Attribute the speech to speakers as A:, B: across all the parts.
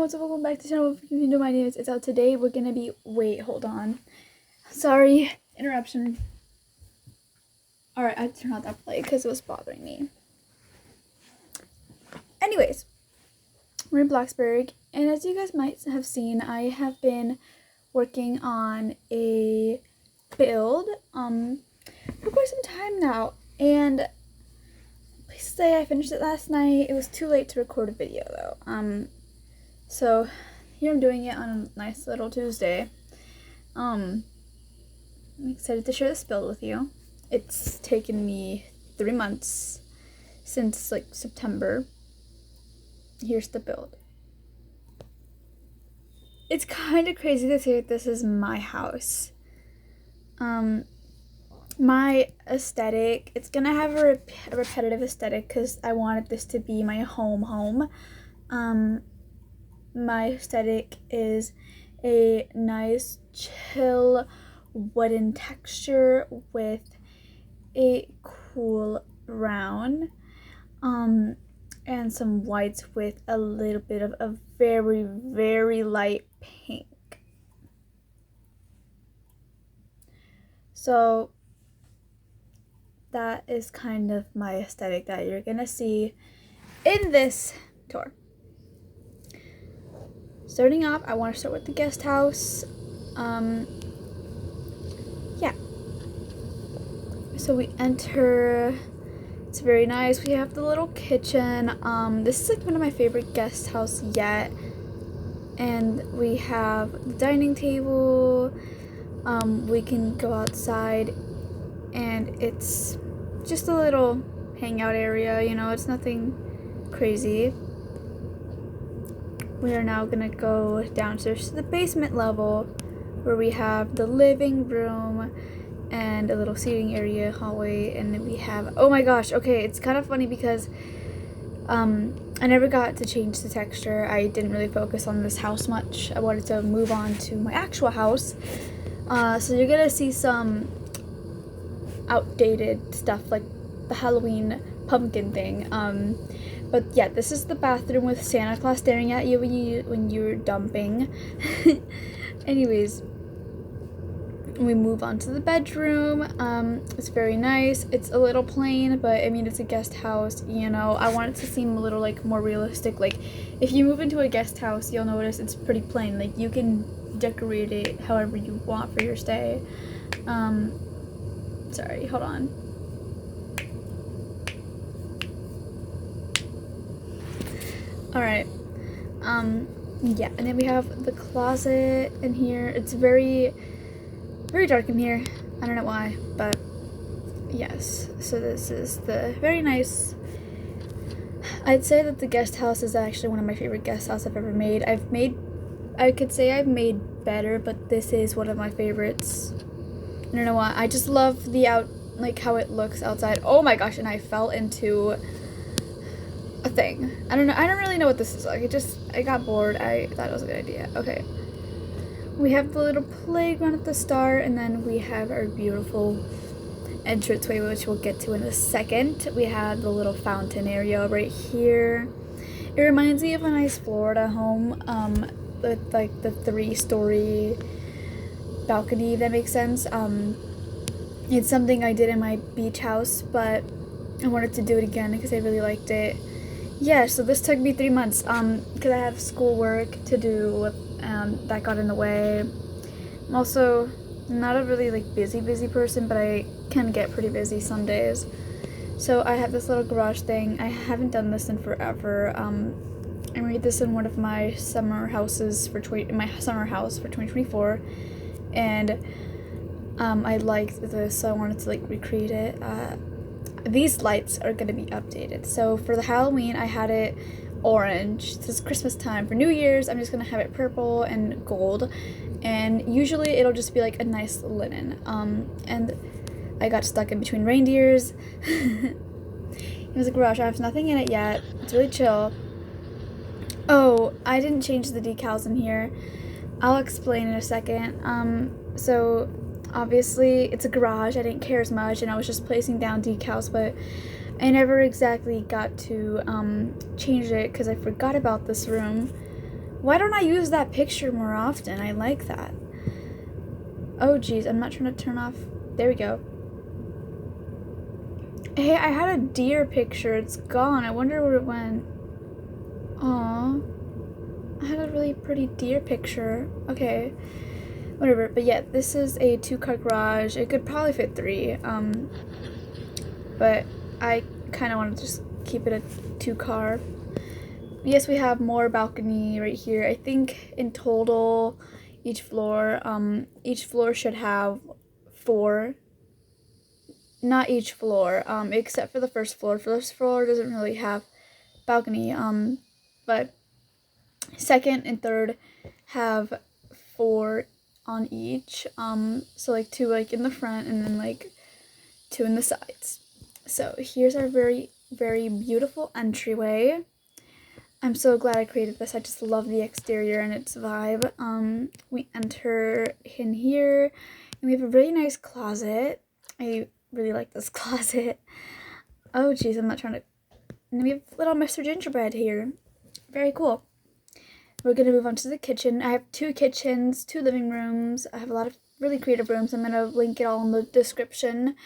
A: what's up, welcome back to the channel. If you know my name, it's out today. We're gonna be, wait, hold on. Sorry, interruption. Alright, I turned out that play because it was bothering me. Anyways, we're in Blacksburg, and as you guys might have seen, I have been working on a build for quite some time now, and please say I finished it last night. It was too late to record a video though. So here I'm doing it on a nice little Tuesday. I'm excited to share this build with you. It's taken me 3 months since like September. Here's the build. It's kind of crazy to say that this is my house. My aesthetic, it's gonna have a repetitive aesthetic because I wanted this to be my home. My aesthetic is a nice chill wooden texture with a cool brown and some whites with a little bit of a very light pink. So that is kind of my aesthetic that you're gonna see in this tour. Starting off, I want to start with the guest house. Yeah. So we enter. It's very nice. We have the little kitchen. This is like one of my favorite guest house yet. And we have the dining table. We can go outside, and it's just a little hangout area. You know, it's nothing crazy. We are now gonna go downstairs to the basement level where we have the living room and a little seating area, hallway, and then we have, oh my gosh, okay, it's kind of funny because I never got to change the texture. I didn't really focus on this house much. I wanted to move on to my actual house. So you're gonna see some outdated stuff like the Halloween pumpkin thing. But yeah, this is the bathroom with Santa Claus staring at you when you're dumping. Anyways, we move on to the bedroom. It's very nice. It's a little plain, but I mean, it's a guest house, you know. I want it to seem a little like more realistic. Like if you move into a guest house, you'll notice it's pretty plain. Like you can decorate it however you want for your stay. Sorry, hold on. Alright, yeah, and then we have the closet in here. It's very dark in here. I don't know why, but yes. So this is the very nice, I'd say that the guest house is actually one of my favorite guest houses I've ever made. I could say I've made better, but this is one of my favorites. I don't know why. I just love the like how it looks outside. Oh my gosh, and I fell into a thing. I don't really know what this is like. I got bored. I thought it was a good idea. Okay. We have the little playground at the start, and then we have our beautiful entranceway, which we'll get to in a second. We have the little fountain area right here. It reminds me of a nice Florida home, with like the 3-story balcony, if that makes sense. It's something I did in my beach house, but I wanted to do it again because I really liked it. Yeah, so this took me 3 months, because I have schoolwork to do, that got in the way. I'm also not a really, like, busy person, but I can get pretty busy some days. So I have this little garage thing. I haven't done this in forever. I made this in one of my summer houses for 2024, and, I liked this, so I wanted to, like, recreate it. These lights are going to be updated. So for the Halloween, I had it orange. This is Christmas time. For New Year's, I'm just going to have it purple and gold. And usually it'll just be like a nice linen. And I got stuck in between reindeers. Here's a garage. I have nothing in it yet. It's really chill. Oh, I didn't change the decals in here. I'll explain in a second. So obviously, it's a garage. I didn't care as much, and I was just placing down decals, but I never exactly got to change it because I forgot about this room. Why don't I use that picture more often? I like that. Oh geez, I'm not trying to turn off. There we go. Hey, I had a deer picture. It's gone. I wonder where it went. Aw. I had a really pretty deer picture. Okay. Whatever. But yeah, this is a 2-car garage. It could probably fit 3. But I kind of want to just keep it a 2-car. Yes, we have more balcony right here. I think in total, each floor should have 4. Not each floor, except for the first floor. First floor doesn't really have balcony, but second and third have 4 on each. So like 2 like in the front and then like 2 in the sides. So here's our very, very beautiful entryway. I'm so glad I created this. I just love the exterior and its vibe. We enter in here and we have a really nice closet. I really like this closet. Oh geez, I'm not trying to. And we have little Mr. Gingerbread here. Very cool. We're gonna move on to the kitchen. I have 2 kitchens, 2 living rooms. I have a lot of really creative rooms. I'm gonna link it all in the description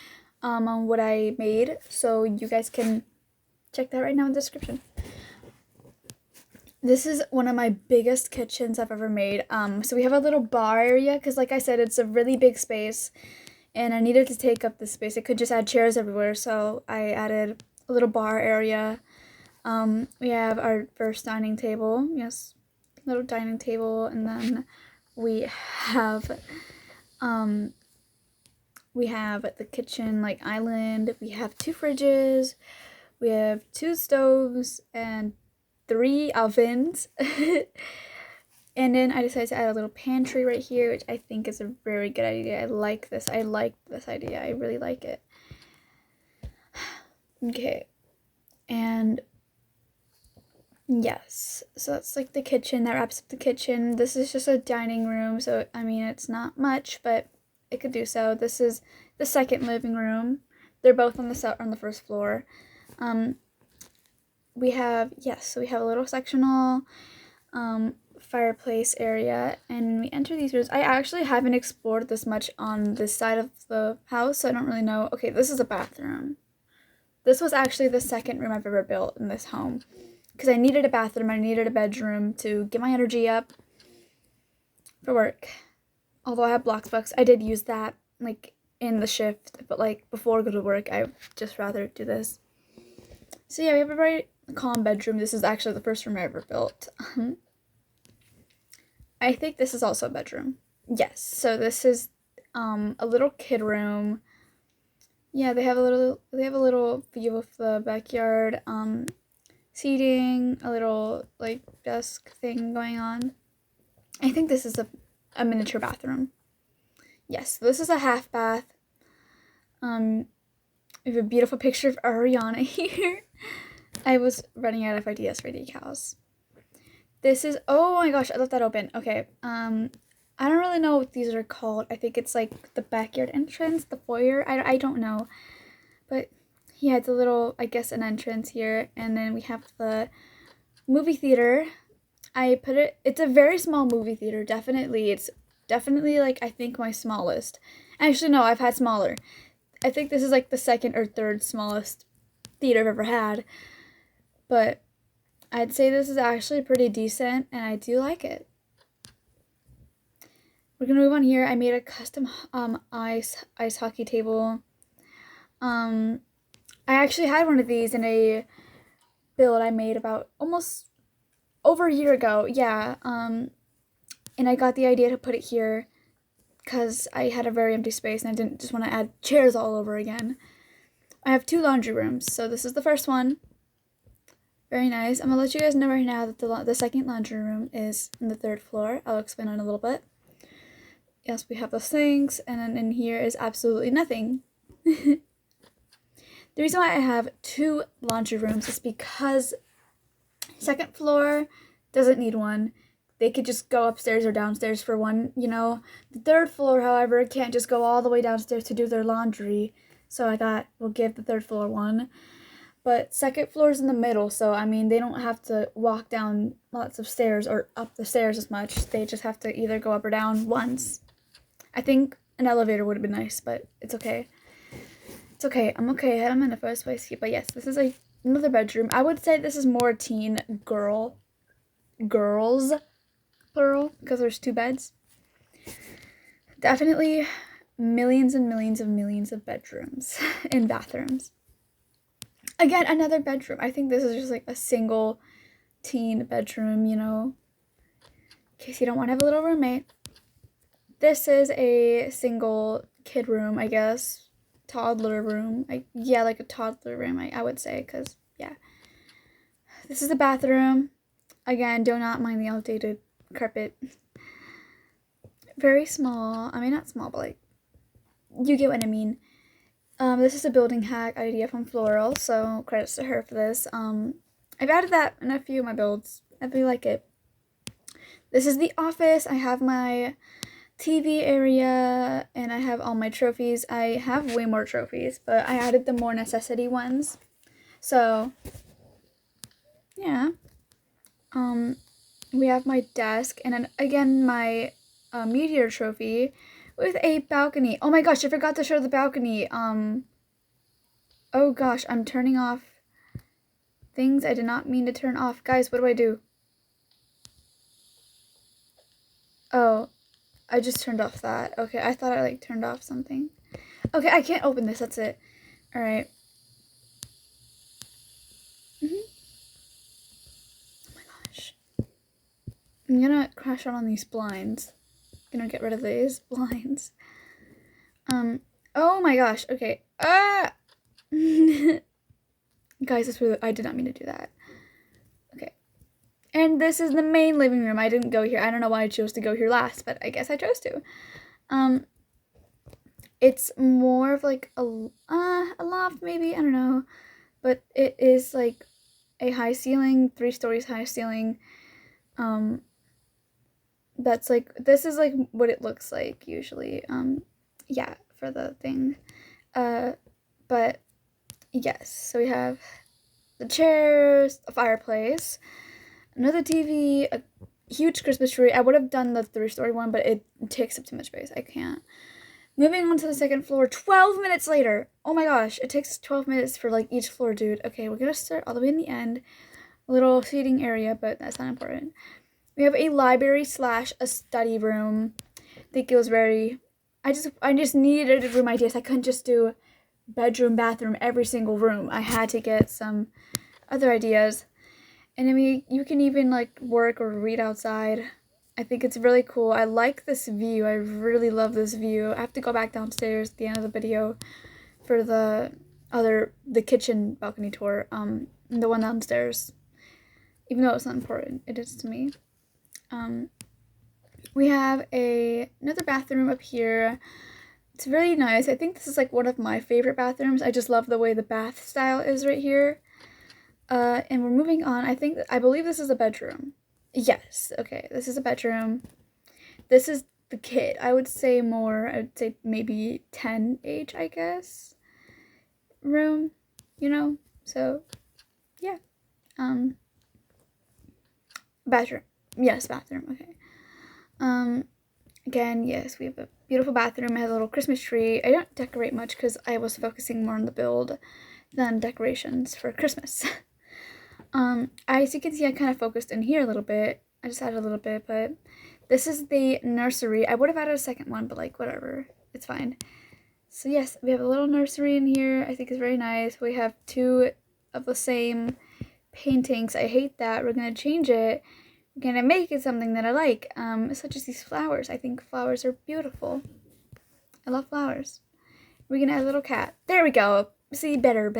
A: on what I made, so you guys can check that right now in the description. This is one of my biggest kitchens I've ever made. So we have a little bar area because, like I said, it's a really big space, and I needed to take up the space. I could just add chairs everywhere, so I added a little bar area. We have our first dining table. Yes, little dining table, and then we have the kitchen like island. We have 2 fridges. We have 2 stoves and 3 ovens. And then I decided to add a little pantry right here, which I think is a very good idea. I like this idea. I really like it. Okay. And yes, so that's like the kitchen. That wraps up the kitchen. This is just a dining room, so I mean it's not much, but it could do so. This is the second living room. They're both on the first floor. We have a little sectional fireplace area, and we enter these rooms. I actually haven't explored this much on this side of the house, so I don't really know. Okay, this is a bathroom. This was actually the second room I've ever built in this home because I needed a bathroom, I needed a bedroom to get my energy up for work. Although I have Bloxbox, I did use that like in the shift, but like before I go to work, I just rather do this. So yeah, we have a very calm bedroom. This is actually the first room I ever built. I think this is also a bedroom. Yes, so this is a little kid room. Yeah, they have a little view of the backyard, seating, a little like desk thing going on. I think this is a miniature bathroom. Yes, this is a half bath. We have a beautiful picture of Ariana here. I was running out of ideas for decals. This is, oh my gosh, I left that open. Okay, I don't really know what these are called. I think it's like the backyard entrance, the foyer. I don't know. But yeah, it's a little, I guess, an entrance here. And then we have the movie theater. It's a very small movie theater, definitely. It's definitely like, I think my smallest. Actually, no, I've had smaller. I think this is like the second or third smallest theater I've ever had. But I'd say this is actually pretty decent, and I do like it. We're gonna move on here. I made a custom ice hockey table. I actually had one of these in a build I made about almost over a year ago. Yeah. And I got the idea to put it here because I had a very empty space and I didn't just want to add chairs all over again. I have 2 laundry rooms, so this is the first one. Very nice. I'm gonna let you guys know right now that the second laundry room is on the 3rd floor. I'll explain in a little bit. Yes, we have those sinks, and then in here is absolutely nothing. The reason why I have 2 laundry rooms is because 2nd floor doesn't need one. They could just go upstairs or downstairs for one, you know. The 3rd floor, however, can't just go all the way downstairs to do their laundry. So I thought we'll give the 3rd floor one. but second floor is in the middle, so I mean, they don't have to walk down lots of stairs or up the stairs as much. They just have to either go up or down once. I think an elevator would have been nice, but it's okay. It's okay. I'm okay. I'm in the first place here. But yes, this is another bedroom. I would say this is more teen girls, plural, because there's 2 beds. Definitely millions and millions of bedrooms and bathrooms. Again, another bedroom. I think this is just like a single teen bedroom, you know, in case you don't want to have a little roommate. This is a single kid room, I guess. Toddler room. Yeah, like a toddler room, I would say, because, yeah. This is the bathroom. Again, do not mind the outdated carpet. Very small. I mean, not small, but like, you get what I mean. This is a building hack idea from Floral, so credits to her for this. I've added that in a few of my builds. I really like it. This is the office. I have my TV area, and I have all my trophies. I have way more trophies, but I added the more necessity ones. So, yeah. We have my desk, and then again my meteor trophy with a balcony. Oh my gosh, I forgot to show the balcony. Oh gosh, I'm turning off things I did not mean to turn off. Guys, what do I do? Oh, I just turned off that. Okay, I thought I like turned off something. Okay, I can't open this. That's it. All right. Oh my gosh. I'm gonna crash out on these blinds. I'm gonna get rid of these blinds. Oh my gosh. Okay. Guys, I did not mean to do that. Okay. And this is the main living room. I didn't go here. I don't know why I chose to go here last, but I guess I chose to. It's more of like a loft maybe, I don't know. But it is like a high ceiling, 3 stories high ceiling. That's like, this is like what it looks like usually. Yeah, for the thing. But yes, so we have the chairs, a fireplace, another TV, a huge Christmas tree. I would have done the 3-story one, but it takes up too much space. I can't. Moving on to the second floor, 12 minutes later. Oh my gosh, it takes 12 minutes for like each floor, dude. Okay, we're gonna start all the way in the end. A little seating area, but that's not important. We have a library / a study room. I think it was very, I just needed a room ideas. I couldn't just do bedroom, bathroom, every single room. I had to get some other ideas. And I mean, you can even like work or read outside. I think it's really cool. I like this view. I really love this view. I have to go back downstairs at the end of the video for the kitchen balcony tour. The one downstairs. Even though it's not important, it is to me. We have another bathroom up here. It's really nice. I think this is like one of my favorite bathrooms. I just love the way the bath style is right here. And we're moving on. I believe this is a bedroom. Yes, okay, this is a bedroom. This is the kid. I would say maybe 10 age, I guess. Room, you know? So, yeah. Bathroom. Yes, bathroom, okay. Again, yes, we have a beautiful bathroom. It has a little Christmas tree. I don't decorate much because I was focusing more on the build than decorations for Christmas. As you can see, I kind of focused in here a little bit. I just added a little bit, but this is the nursery. I would have added a second one, but like, whatever. It's fine. So yes, we have a little nursery in here. I think it's very nice. We have 2 of the same paintings. I hate that. We're going to change it. We're going to make it something that I like, such as these flowers. I think flowers are beautiful. I love flowers. We're going to add a little cat. There we go. See, better.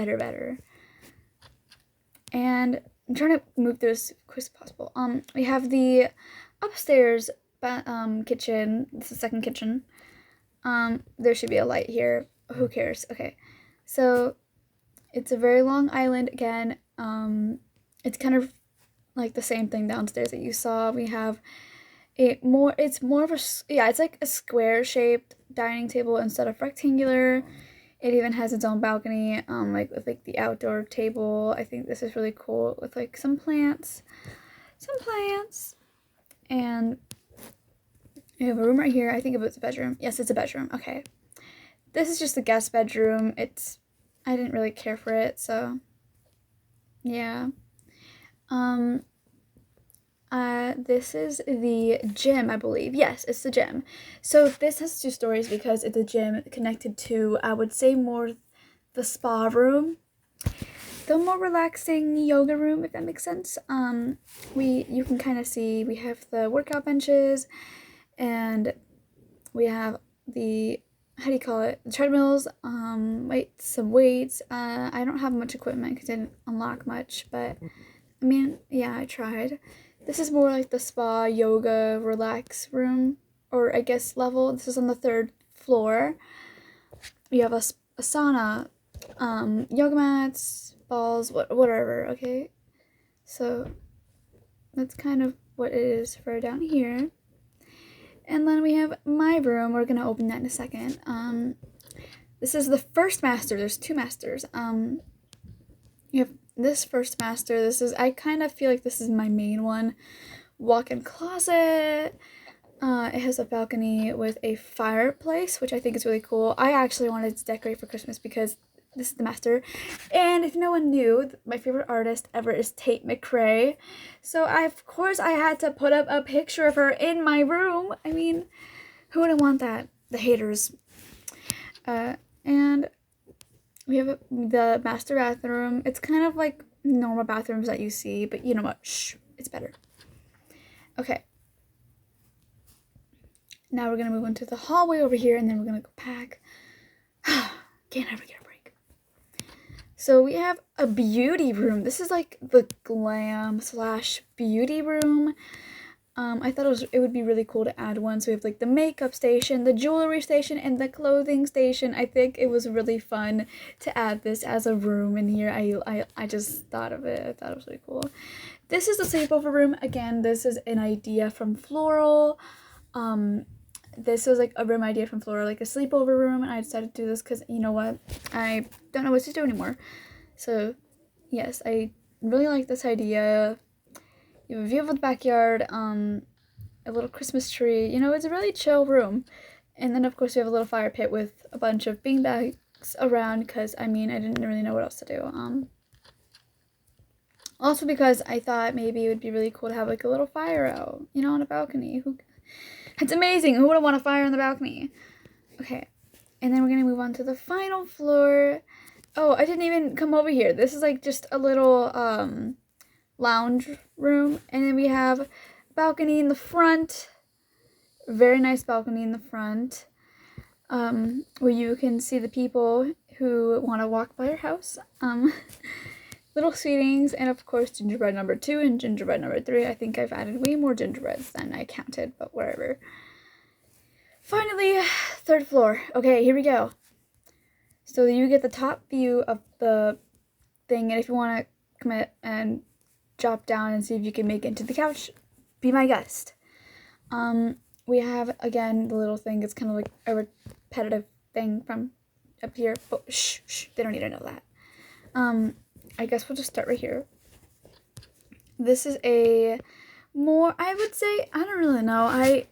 A: And I'm trying to move through as quick as possible. We have the upstairs kitchen. It's the second kitchen. There should be a light here. Who cares? Okay. So it's a very long island again. It's kind of like the same thing downstairs that you saw. We have it's more of a, yeah, it's like a square shaped dining table instead of rectangular. It even has its own balcony, like with like the outdoor table. I think this is really cool with like some plants, and we have a room right here. I think it was a bedroom. Yes, it's a bedroom. Okay, this is just the guest bedroom. I didn't really care for it, so yeah. This is the gym, I believe. Yes, it's the gym. So this has 2 stories because it's a gym connected to, I would say, more the spa room, the more relaxing yoga room, if that makes sense. You can kind of see we have the workout benches, and we have the, how do you call it, the treadmills, some weights. I don't have much equipment because I didn't unlock much, but I mean, yeah, I tried. This is more like the spa, yoga, relax room, or I guess level. This is on the 3rd floor. You have a sauna, yoga mats, balls, whatever, okay? So that's kind of what it is for down here. And then we have my room. We're going to open that in a second. This is the first master. There's 2 masters. You have this first master. I kind of feel like this is my main one. Walk-in closet. It has a balcony with a fireplace, which I think is really cool. I actually wanted to decorate for Christmas because this is the master. And if no one knew, my favorite artist ever is Tate McRae. So of course I had to put up a picture of her in my room. I mean, who wouldn't want that? The haters. And we have the master bathroom. It's kind of like normal bathrooms that you see, but you know what? Shh, it's better. Okay. Now we're going to move into the hallway over here, and then we're going to go back. Can't ever get a break. So we have a beauty room. This is like the glam / beauty room. I thought it would be really cool to add one. So we have like the makeup station, the jewelry station, and the clothing station. I think it was really fun to add this as a room in here. I just thought of it. I thought it was really cool. This is the sleepover room. Again, this is an idea from Floral. This was like a room idea from Floral, like a sleepover room, and I decided to do this because, you know what, I don't know what to do anymore. So yes, I really like this idea. You have a view of the backyard, a little Christmas tree. You know, it's a really chill room. And then, of course, we have a little fire pit with a bunch of beanbags around because, I mean, I didn't really know what else to do. Also because I thought maybe it would be really cool to have, like, a little fire out, you know, on a balcony. It's amazing. Who wouldn't want a fire on the balcony? Okay. And then we're going to move on to the final floor. Oh, I didn't even come over here. This is, like, just a little, lounge room, and then we have balcony in the front, very nice balcony in the front, where you can see the people who want to walk by your house, little sweetings, and of course gingerbread number 2 and gingerbread number 3. I think I've added way more gingerbreads than I counted, but whatever. Finally, 3rd floor. Okay, here we go. So you get the top view of the thing, and if you want to come in and drop down and see if you can make it into the couch, be my guest. We have, again, the little thing. It's kind of like a repetitive thing from up here, but shh, they don't need to know that. I guess we'll just start right here. This is a more, I would say, I don't really know. I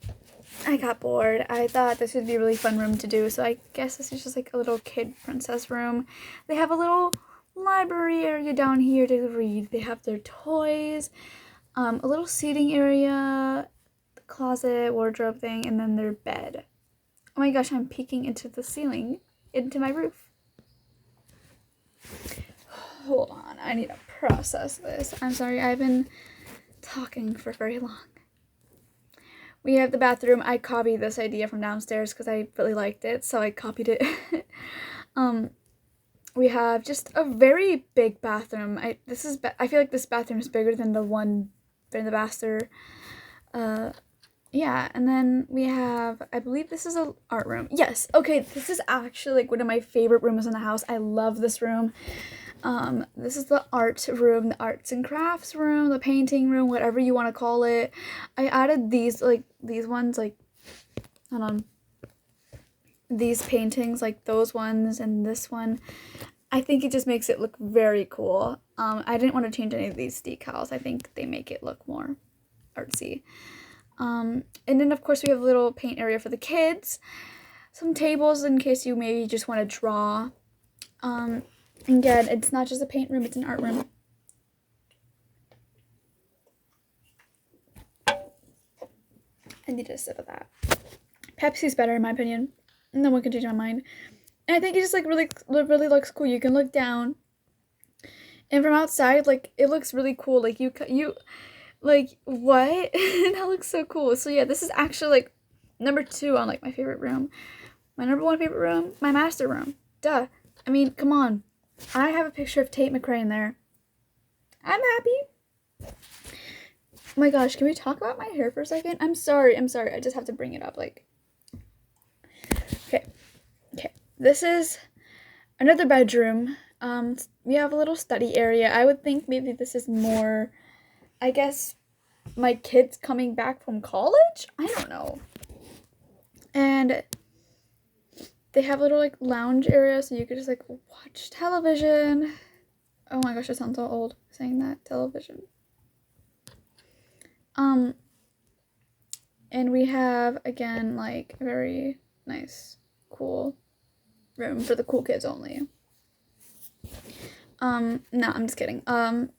A: got bored. I thought this would be a really fun room to do, so I guess this is just like a little kid princess room. They have a little library area down here to read. They have their toys, a little seating area, the closet, wardrobe thing, and then their bed. Oh my gosh, I'm peeking into the ceiling, into my roof. Hold on, I need to process this. I'm sorry, I've been talking for very long. We have the bathroom. I copied this idea from downstairs because I really liked it, so I copied it. We have just a very big bathroom. I feel like this bathroom is bigger than the one in the master. Yeah, and then we have, I believe this is an art room. Yes, okay, this is actually like one of my favorite rooms in the house. I love this room. This is the art room, the arts and crafts room, the painting room, whatever you want to call it. I added these ones, like, hold on. these paintings, like those ones and this one. I think it just makes it look very cool. I didn't want to change any of these decals. I think they make it look more artsy. And then of course we have a little paint area for the kids. Some tables in case you maybe just want to draw. Again, it's not just a paint room, it's an art room. I need a sip of that. Pepsi's better in my opinion. No one can change my mind. And I think it just like really looks cool. You can look down, and from outside, like it looks really cool. Like you like what? That looks so cool. So yeah, this is actually like number 2 on like my favorite room. My number 1 favorite room, my master room. Duh. I mean, come on. I have a picture of Tate McRae in there. I'm happy. Oh my gosh, can we talk about my hair for a second? I'm sorry. I just have to bring it up. Like, okay. This is another bedroom. We have a little study area. I would think maybe this is more, I guess, my kids coming back from college? I don't know. And they have a little like lounge area so you could just like watch television. Oh my gosh, I sound so old saying that. Television. And we have again like a very nice, cool room for the cool kids only. No, I'm just kidding.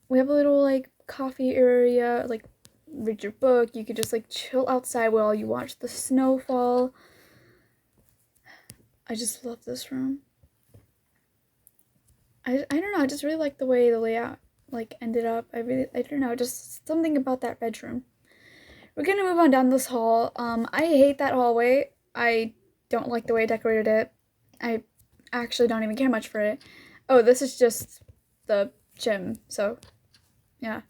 A: We have a little like coffee area, like read your book. You could just like chill outside while you watch the snow fall. I just love this room. I don't know, I just really like the way the layout like ended up. I don't know, just something about that bedroom. We're gonna move on down this hall. I hate that hallway. I don't like the way I decorated it. I actually don't even care much for it. Oh, this is just the gym, so yeah.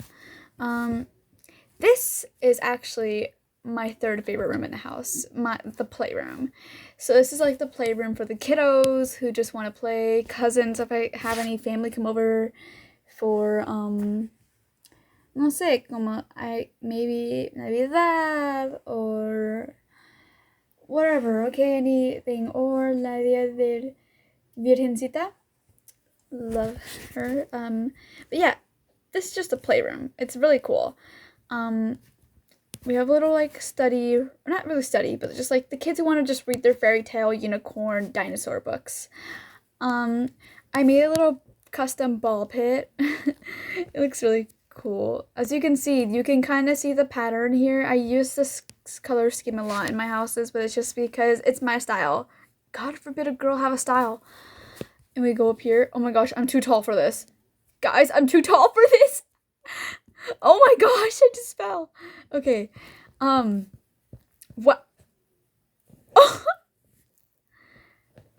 A: This is actually my 3rd favorite room in the house, the playroom. So this is like the playroom for the kiddos who just want to play, cousins if I have any family come over for no sé, como maybe Navidad or whatever, okay, anything, or La Dia de Virgencita. Love her. But yeah, this is just a playroom. It's really cool. We have a little like study, or not really study, but just like the kids who want to just read their fairy tale, unicorn, dinosaur books. I made a little custom ball pit. It looks really cool. As you can see, you can kind of see the pattern here. I use this color scheme a lot in my houses, but it's just because it's my style. God forbid a girl have a style. And we go up here. Oh my gosh, I'm too tall for this. Guys, I'm too tall for this. Oh my gosh, I just fell. Okay. What?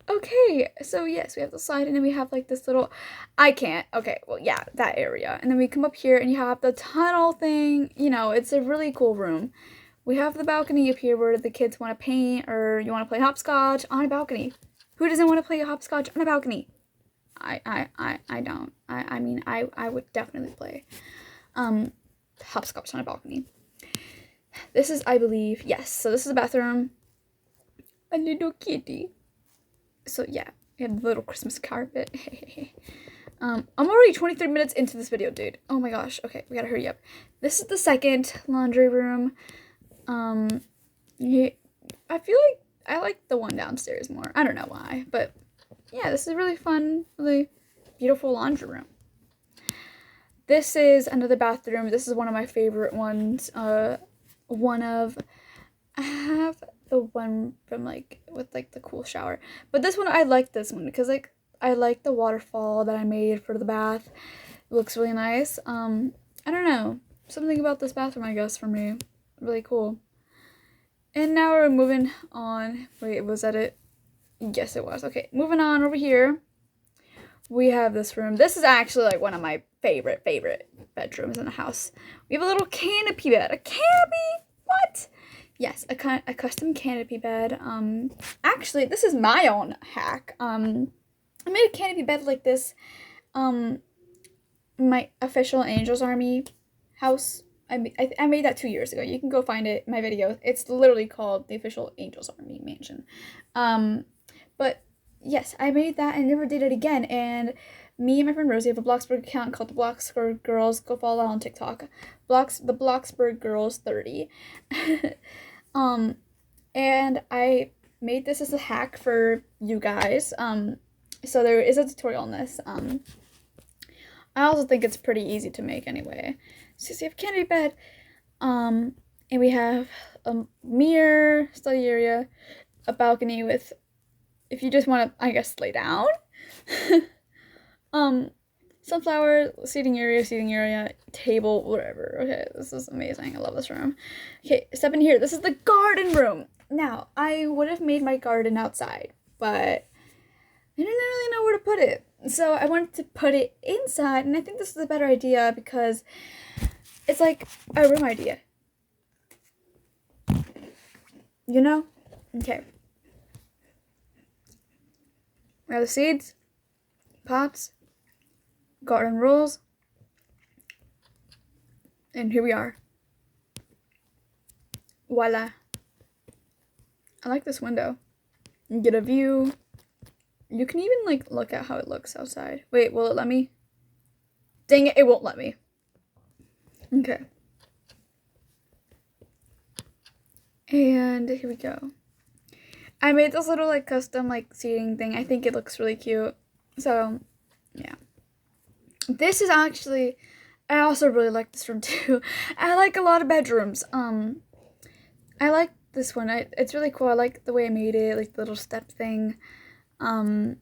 A: Okay, so yes, we have the slide, and then we have like this little, I can't, okay, well, yeah, that area. And then we come up here, and you have the tunnel thing, it's a really cool room. We have the balcony up here where the kids want to paint, or you want to play hopscotch on a balcony. Who doesn't want to play hopscotch on a balcony? I don't. I mean, I would definitely play hopscotch on a balcony. This is, I believe, yes, so this is a bathroom. A little kitty. So yeah, we have the little Christmas carpet. I'm already 23 minutes into this video, dude. Oh my gosh. Okay, we gotta hurry up. This is the 2nd laundry room. Yeah, I feel like I like the one downstairs more. I don't know why, but yeah, this is a really fun, really beautiful laundry room. This is another bathroom. This is one of my favorite ones. I have the one from like with like the cool shower, but this one I like this one because like I like the waterfall that I made for the bath. It looks really nice. I don't know, something about this bathroom, I guess, for me, really cool. And now we're moving on. Wait, was that it? Yes, it was. Okay, moving on over here. We have this room. This is actually like one of my favorite bedrooms in the house. We have a little canopy bed. A canopy? What? Yes, a custom canopy bed. Actually, this is my own hack. I made a canopy bed like this. My official Angels Army house. I made that 2 years ago. You can go find it in my video. It's literally called the official Angels Army mansion. But yes, I made that and never did it again. And me and my friend Rosie have a Bloxburg account called the Bloxburg Girls. Go follow that on TikTok. The Bloxburg Girls 30. And I made this as a hack for you guys. So there is a tutorial on this. I also think it's pretty easy to make anyway. So you have a canopy bed. And we have a mirror, study area, a balcony with, if you just want to, I guess, lay down. Sunflower, seating area, table, whatever. Okay, this is amazing. I love this room. Okay, step in here. This is the garden room. Now, I would have made my garden outside, but I didn't really know where to put it. So I wanted to put it inside, and I think this is a better idea because it's like a room idea. You know? Okay. We have the seeds, pots, garden rules, and here we are. Voila. I like this window. You get a view. You can even, like, look at how it looks outside. Wait, will it let me? Dang it, it won't let me. Okay. And here we go. I made this little, like, custom, like, seating thing. I think it looks really cute. So, yeah. This is actually, I also really like this room, too. I like a lot of bedrooms. I like this one. It's really cool. I like the way I made it, like, the little step thing. And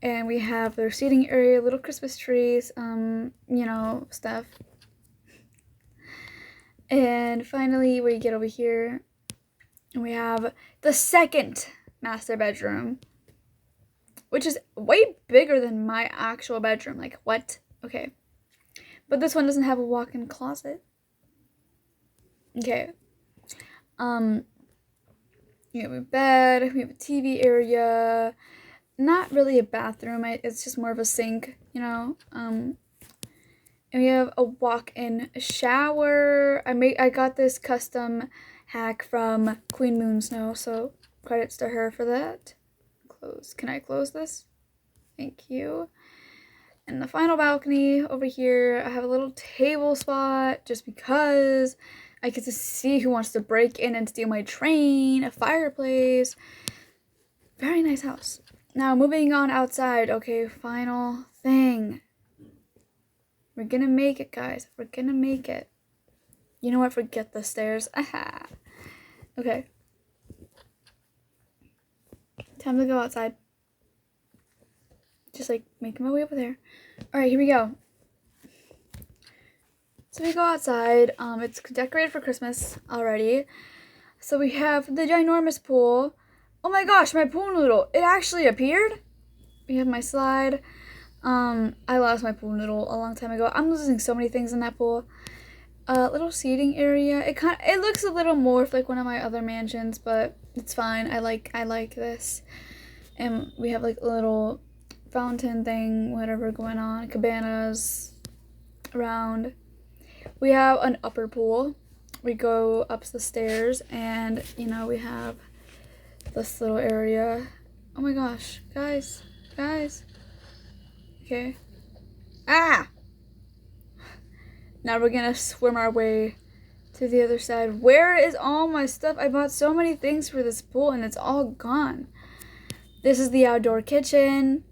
A: we have their seating area, little Christmas trees, you know, stuff. And finally, we get over here, and we have the second master bedroom, which is way bigger than my actual bedroom. Like, what? Okay. But this one doesn't have a walk-in closet. Okay. We have a bed, we have a TV area, not really a bathroom, it's just more of a sink, you know, and we have a walk-in shower. I got this custom hack from Queen Moon Snow, so credits to her for that. Can I close this? Thank you. And the final balcony over here, I have a little table spot just because I get to see who wants to break in and steal my train, a fireplace. Very nice house. Now, moving on outside. Okay, final thing. We're gonna make it, guys. We're gonna make it. You know what? Forget the stairs. Aha. Okay. Time to go outside. Just, like, making my way over there. Alright, here we go. So we go outside. It's decorated for Christmas already. So we have the ginormous pool. Oh my gosh, my pool noodle. It actually appeared. We have my slide. I lost my pool noodle a long time ago. I'm losing so many things in that pool. Little seating area. It looks a little more like one of my other mansions, but it's fine. I like this. And we have like a little fountain thing, whatever going on. Cabanas around. We have an upper pool. We go up the stairs, and you know, we have this little area. Oh my gosh, guys. Okay. Ah! Now we're gonna swim our way to the other side. Where is all my stuff? I bought so many things for this pool, and it's all gone. This is the outdoor kitchen.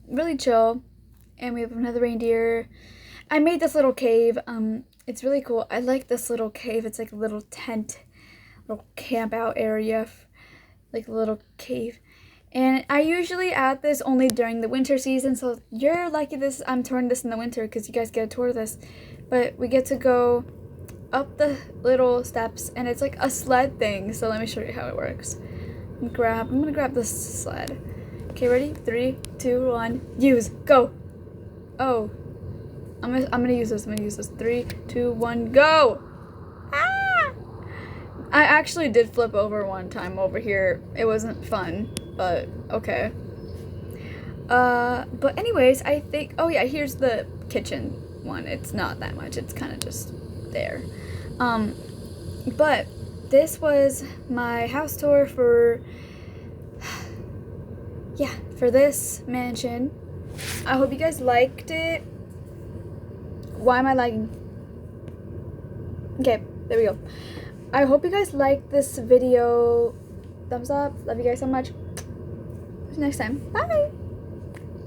A: Really chill. And we have another reindeer. I made this little cave. It's really cool. I like this little cave. It's like a little tent, little camp out area, like a little cave. And I usually add this only during the winter season, so you're lucky I'm touring this in the winter because you guys get a tour of this. But we get to go up the little steps, and it's like a sled thing. So let me show you how it works. I'm gonna grab this sled. Okay, ready? 3, 2, 1, use, go. Oh, I'm gonna use this. 3, 2, 1, go. Ah! I actually did flip over one time over here. It wasn't fun, but okay. But anyways, I think, oh yeah, here's the kitchen one. It's not that much. It's kind of just there. But this was my house tour for for this mansion. I hope you guys liked it. Why am I lagging? Okay, there we go. I hope you guys liked this video. Thumbs up. Love you guys so much. See you next time. Bye.